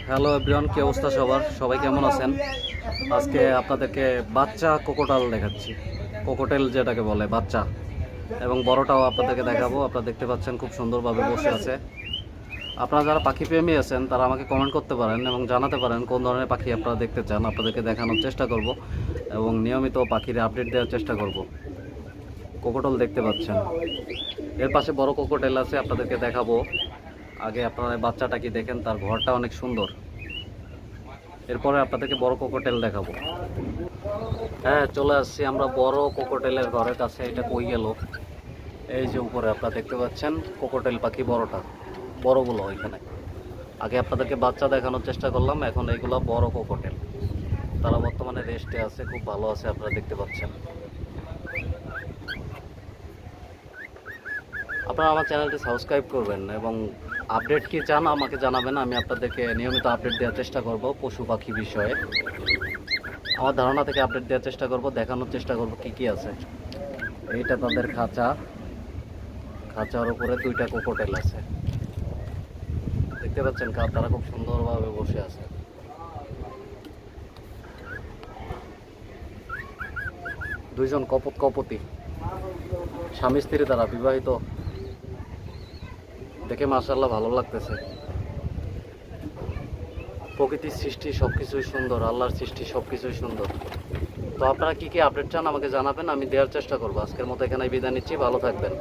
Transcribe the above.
Hello everyone, কি অবস্থা সবার? সবাই কেমন আছেন? আজকে আপনাদেরকে বাচ্চা কোকোটাল দেখাচ্ছি। কোকোটেল যেটাকে বলে বাচ্চা, এবং বড়টাও আপনাদেরকে দেখাবো। আপনারা দেখতে পাচ্ছেন খুব সুন্দরভাবে বসে আছে। আপনারা যারা পাখি প্রেমী আছেন তারা আমাকে কমেন্ট করতে পারেন এবং জানাতে পারেন কোন ধরনের পাখি আপনারা দেখতে চান। আপনাদেরকে দেখানোর চেষ্টা করব এবং নিয়মিত পাখির আপডেট দেওয়ার চেষ্টা করব। কোকোটেল দেখতে পাচ্ছেন, এর পাশে বড় কোকোটেল আছে, আপনাদেরকে দেখাবো। আগে আপনারা বাচ্চাটা কি দেখেন, তার ঘরটা অনেক সুন্দর। এরপরে আপনাদেরকে বড় কোকোটেল দেখাবো। হ্যাঁ, চলে আসছি আমরা বড় কোকোটেলের ঘরের কাছে। এটা কই গেল? এই যে উপরে আপনারা দেখতে পাচ্ছেন কোকোটেল পাখি, বড়টা, বড়গুলো ওইখানে। আগে আপনাদেরকে বাচ্চা দেখানোর চেষ্টা করলাম, এখন এইগুলো বড় কোকোটেল। তারা বর্তমানে রেস্টে আছে, খুব ভালো আছে, আপনারা দেখতে পাচ্ছেন। আপনারা আমার চ্যানেলটি সাবস্ক্রাইব করবেন এবং আপডেট কি চান আমাকে জানাবেন। আমি আপনাদেরকে নিয়মিত আপডেট দেওয়ার চেষ্টা করব পশু পাখি বিষয়ে। আমার ধারণা থেকে আপডেট দেওয়ার চেষ্টা করব, দেখানোর চেষ্টা করব কি কি আছে। এইটা তাদের খাঁচা, খাঁচার উপরে দুইটা কোকোটেল আছে, দেখতে পাচ্ছেন। তারা খুব সুন্দরভাবে বসে আছে। দুইজন কপতি স্বামী স্ত্রী, তারা বিবাহিত। দেখে মাশাআল্লাহ ভালো লাগতেছে। প্রকৃতির সৃষ্টি সবকিছুই সুন্দর, আল্লাহর সৃষ্টি সবকিছুই সুন্দর। তো আপনারা কি কি আপডেট চান আমাকে জানাবেন, আমি দেওয়ার চেষ্টা করবো। আজকের মতো এখানে বিদায় নিচ্ছি, ভালো থাকবেন।